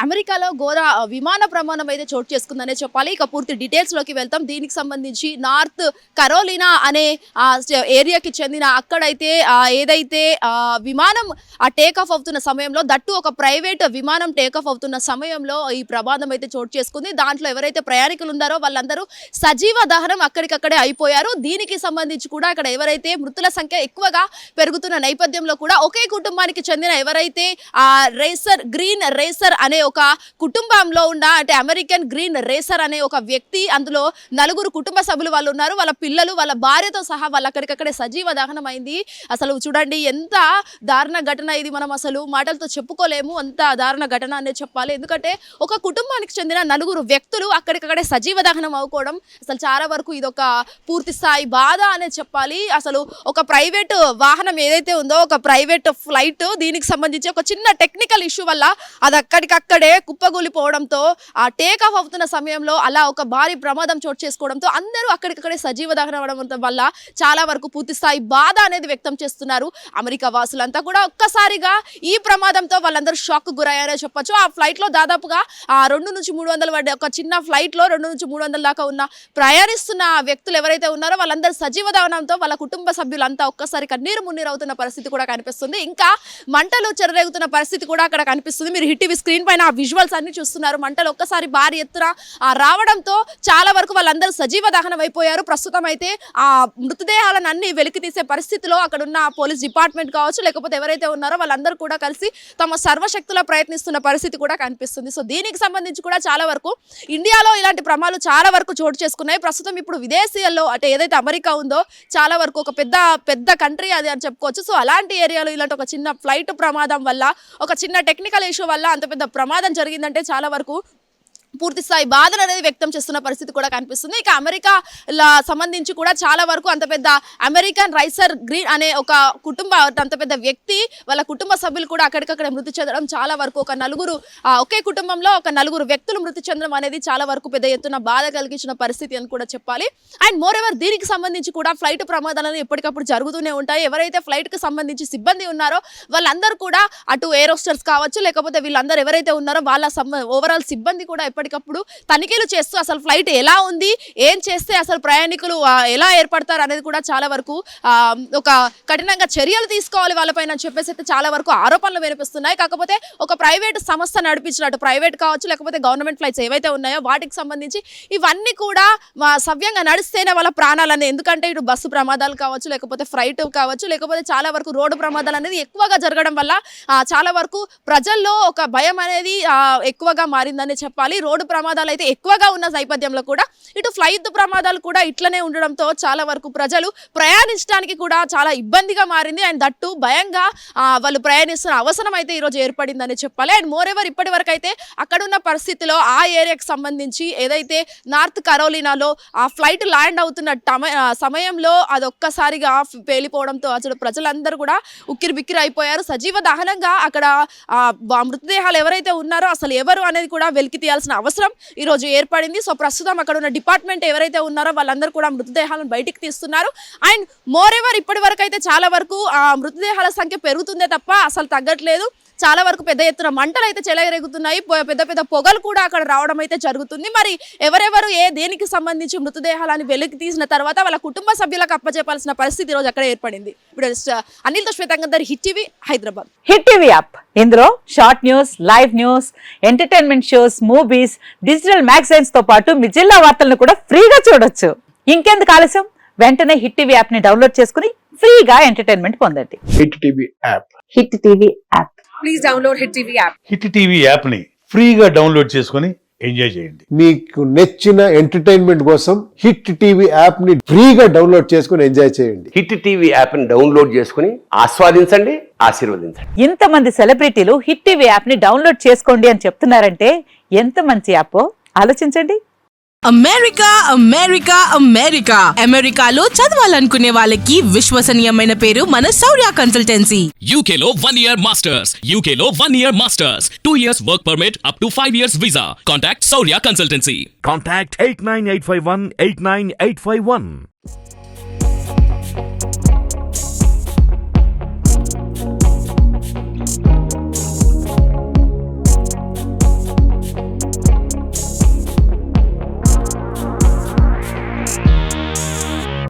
అమెరికాలో విమాన ప్రమాదం అయితే చోటు చేసుకుందనే చెప్పాలి. ఇక పూర్తి డీటెయిల్స్లోకి వెళ్తాం. దీనికి సంబంధించి నార్త్ కరోలినా అనే ఏరియాకి చెందిన అక్కడైతే ఏదైతే విమానం టేక్ ఆఫ్ అవుతున్న సమయంలో, దట్టు ఒక ప్రైవేట్ విమానం టేక్ ఆఫ్ అవుతున్న సమయంలో ఈ ప్రమాదం అయితే చోటు చేసుకుంది. దాంట్లో ఎవరైతే ప్రయాణికులు ఉన్నారో వాళ్ళందరూ సజీవ దహనం అక్కడికక్కడే అయిపోయారు. దీనికి సంబంధించి కూడా అక్కడ ఎవరైతే మృతుల సంఖ్య ఎక్కువగా పెరుగుతున్న నేపథ్యంలో కూడా ఒకే కుటుంబానికి చెందిన ఎవరైతే గ్రీన్ రేసర్ అనే ఒక కుటుంబంలో ఉన్న అంటే అమెరికన్ గ్రీన్ రేసర్ అనే ఒక వ్యక్తి, అందులో 4 కుటుంబ సభ్యులు వాళ్ళు ఉన్నారు. వాళ్ళ పిల్లలు, వాళ్ళ భార్యతో సహా వాళ్ళు అక్కడికక్కడే సజీవ దహనం అయింది. అసలు చూడండి ఎంత దారుణ ఘటన ఇది, మనం అసలు మాటలతో చెప్పుకోలేము. అంత దారుణ ఘటన అనే చెప్పాలి. ఎందుకంటే ఒక కుటుంబానికి చెందిన 4 వ్యక్తులు అక్కడికక్కడే సజీవ దహనం అవ్వడం అసలు చాలా వరకు ఇదొక పూర్తి స్థాయి బాధ అనే చెప్పాలి. అసలు ఒక ప్రైవేట్ వాహనం ఏదైతే ఉందో, ఒక ప్రైవేట్ ఫ్లైట్, దీనికి సంబంధించి ఒక చిన్న టెక్నికల్ ఇష్యూ వల్ల అది అక్కడికక్కడే కుప్పగూలిపోవడంతో ఆ టేక్ ఆఫ్ అవుతున్న సమయంలో అలా ఒక భారీ ప్రమాదం చోటు చేసుకోవడంతో అందరూ అక్కడికక్కడే సజీవ దహనం అవ్వడం వల్ల చాలా వరకు పూర్తి స్థాయి బాధ అనేది వ్యక్తం చేస్తున్నారు అమెరికా వాసులంతా కూడా. ఒక్కసారిగా ఈ ప్రమాదంతో వాళ్ళందరూ షాక్ గురయ్యారని చెప్పొచ్చు. ఆ ఫ్లైట్లో దాదాపుగా 2 నుంచి 300 ఒక చిన్న ఫ్లైట్లో 2 నుంచి 300 దాకా ఉన్న ప్రయాణిస్తున్న వ్యక్తులు ఎవరైతే ఉన్నారో వాళ్ళందరూ సజీవ దహనంతో వాళ్ళ కుటుంబ సభ్యులంతా ఒక్కసారి కన్నీరు మున్నీరు అవుతున్న పరిస్థితి కూడా కనిపిస్తుంది. ఇంకా మంటలు చెలరేగుతున్న పరిస్థితి కూడా అక్కడ కనిపిస్తుంది. మీరు హిట్ టీవీ స్క్రీన్ పైన ఆ విజువల్స్ అన్ని చూస్తున్నారు. మంటలు ఒక్కసారి భారీ ఎత్తున రావడంతో చాలా వరకు వాళ్ళందరూ సజీవ దహనం అయిపోయారు. ప్రస్తుతం అయితే ఆ మృతదేహాలను అన్ని వెలికి తీసే పరిస్థితిలో అక్కడ ఉన్న పోలీస్ డిపార్ట్మెంట్ కావచ్చు, లేకపోతే ఎవరైతే ఉన్నారో వాళ్ళందరూ కూడా కలిసి తమ సర్వశక్తులా ప్రయత్నిస్తున్న పరిస్థితి కూడా కనిపిస్తుంది. సో దీనికి సంబంధించి కూడా చాలా వరకు ఇండియాలో ఇలాంటి ప్రమాదాలు చాలా వరకు చోటు చేసుకున్నాయి. ప్రస్తుతం ఇప్పుడు విదేశీయాల్లో అంటే ఏదైతే అమెరికా ఉందో చాలా వరకు ఒక పెద్ద కంట్రీ అది అని చెప్పుకోవచ్చు. సో అలాంటి ఏరియాలో ఇలాంటి ఒక చిన్న ఫ్లైట్ ప్రమాదం వల్ల, ఒక చిన్న టెక్నికల్ ఇష్యూ వల్ల అంత పెద్ద ప్రమాదం జరిగిందంటే చాలా వరకు పూర్తి స్థాయి బాధలు అనేది వ్యక్తం చేస్తున్న పరిస్థితి కూడా కనిపిస్తుంది. ఇక అమెరికా సంబంధించి కూడా చాలా వరకు అంత పెద్ద అమెరికన్ రైసర్ గ్రీన్ అనే ఒక అంత పెద్ద వ్యక్తి, వాళ్ళ కుటుంబ సభ్యులు కూడా అక్కడికక్కడ మృతి చెందడం, చాలా వరకు ఒక 4 ఒకే కుటుంబంలో ఒక 4 వ్యక్తులు మృతి చెందడం అనేది చాలా వరకు పెద్ద ఎత్తున బాధ కలిగించిన పరిస్థితి అని కూడా చెప్పాలి. అండ్ మోర్ ఎవర్ దీనికి సంబంధించి కూడా ఫ్లైట్ ప్రమాదాలను ఎప్పటికప్పుడు జరుగుతూనే ఉంటాయి. ఎవరైతే ఫ్లైట్కి సంబంధించి సిబ్బంది ఉన్నారో వాళ్ళందరూ కూడా అటు ఏరోస్టర్స్ కావచ్చు, లేకపోతే వీళ్ళందరూ ఎవరైతే ఉన్నారో వాళ్ళ ఓవరాల్ సిబ్బంది కూడా ఎప్పటికప్పుడు తనిఖీలు చేస్తూ అసలు ఫ్లైట్ ఎలా ఉంది, ఏం చేస్తే అసలు ప్రయాణికులు ఎలా ఏర్పడతారు అనేది కూడా చాలా వరకు ఒక కఠినంగా చర్యలు తీసుకోవాలి వాళ్ళపైన అని చెప్పేసి అయితే చాలా వరకు ఆరోపణలు వినిపిస్తున్నాయి. కాకపోతే ఒక ప్రైవేట్ సంస్థ నడిపించినట్టు, ప్రైవేట్ కావచ్చు లేకపోతే గవర్నమెంట్ ఫ్లైట్స్ ఏవైతే ఉన్నాయో వాటికి సంబంధించి ఇవన్నీ కూడా సవ్యంగా నడిస్తేనే వాళ్ళ ప్రాణాలని, ఎందుకంటే ఇటు బస్సు ప్రమాదాలు కావచ్చు, లేకపోతే ఫ్లైట్ కావచ్చు, లేకపోతే చాలా వరకు రోడ్డు ప్రమాదాలు అనేది ఎక్కువగా జరగడం వల్ల చాలా వరకు ప్రజల్లో ఒక భయం అనేది ఎక్కువగా మారిందని చెప్పాలి. రోడ్డు ప్రమాదాలు అయితే ఎక్కువగా ఉన్న నేపథ్యంలో కూడా ఇటు ఫ్లైట్ ప్రమాదాలు కూడా ఇట్లనే ఉండడంతో చాలా వరకు ప్రజలు ప్రయాణించడానికి కూడా చాలా ఇబ్బందిగా మారింది. అండ్ దట్టు భయంగా వాళ్ళు ప్రయాణిస్తున్న అవసరం అయితే ఈరోజు ఏర్పడిందని చెప్పాలి. అండ్ మోర్ ఎవర్ ఇప్పటి వరకు అయితే అక్కడున్న పరిస్థితిలో ఆ ఏరియాకి సంబంధించి ఏదైతే నార్త్ కరోలినాలో ఆ ఫ్లైట్ ల్యాండ్ అవుతున్న సమయంలో అది ఒక్కసారిగా పేలిపోవడంతో అసలు ప్రజలందరూ కూడా ఉక్కిరి బిక్కిరి అయిపోయారు. సజీవ దహనంగా అక్కడ మృతదేహాలు ఎవరైతే ఉన్నారో అసలు ఎవరు అనేది కూడా వెలికి తీయాల్సిన అవసరం ఈరోజు ఏర్పడింది. సో ప్రస్తుతం అక్కడ ఉన్న డిపార్ట్మెంట్ ఎవరైతే ఉన్నారో వాళ్ళందరూ కూడా మృతదేహాలను బయటికి తీస్తున్నారు. అండ్ మోర్ ఎవర్ ఇప్పటి వరకు అయితే చాలా వరకు మృతదేహాల సంఖ్య పెరుగుతుందే తప్ప అసలు తగ్గట్లేదు. చాలా వరకు పెద్ద ఎత్తున మంటలు అయితే చెలరేగుతున్నాయి. పెద్ద పొగలు కూడా అక్కడ రావడం అయితే జరుగుతుంది. మరి ఎవరెవరు దేనికి సంబంధించి మృతదేహాలను వెలికి తీసిన తర్వాత వాళ్ళ కుటుంబ సభ్యులకు అప్పచెప్పాల్సిన పరిస్థితి ఈరోజు అక్కడ ఏర్పడింది. ఇప్పుడు అనిల్తో శ్వేతంగర్, hit TV, Hyderabad. Hit TV app, ఇందులో short news, live news, entertainment shows, movies, digital magazines తో పాటు మీ జిల్లా వార్తలను కూడా ఫ్రీగా చూడొచ్చు. ఇంకెందుకు ఆలస్యం, వెంటనే హిట్ టీవీ యాప్ ని డౌన్లోడ్ చేసుకుని ఫ్రీగా ఎంటర్టైన్మెంట్ పొందండి. Hit TV app. Hit TV app. Please download hit TV app. Hit TV app ని ఫ్రీగా డౌన్లోడ్ చేసుకుని ఎంజాయ్ చేయండి. మీకు నచ్చిన ఎంటర్టైన్మెంట్ కోసం హిట్ టీవీ యాప్ ని ఫ్రీగా డౌన్లోడ్ చేసుకుని ఎంజాయ్ చేయండి. హిట్ టీవీ యాప్ ని డౌన్లోడ్ చేసుకుని ఆస్వాదించండి, ఆశీర్వదించండి. ఇంతమంది సెలబ్రిటీలు హిట్ టీవీ యాప్ ని డౌన్లోడ్ చేసుకోండి అని చెప్తున్నారంటే ఎంత మంచి యాప్ ఆలోచించండి. అమెరికా అమెరికా అమెరికా అమెరికాలో చదవాలనుకునే వాళ్ళకి విశ్వసనీయమైన పేరు మన శౌర్య కన్సల్టెన్సీ. UK లో 1 year masters, UK లో 1 year masters, 2 years work permit up to 5 years visa. Contact Shaurya Consultancy. Contact 89851 89851.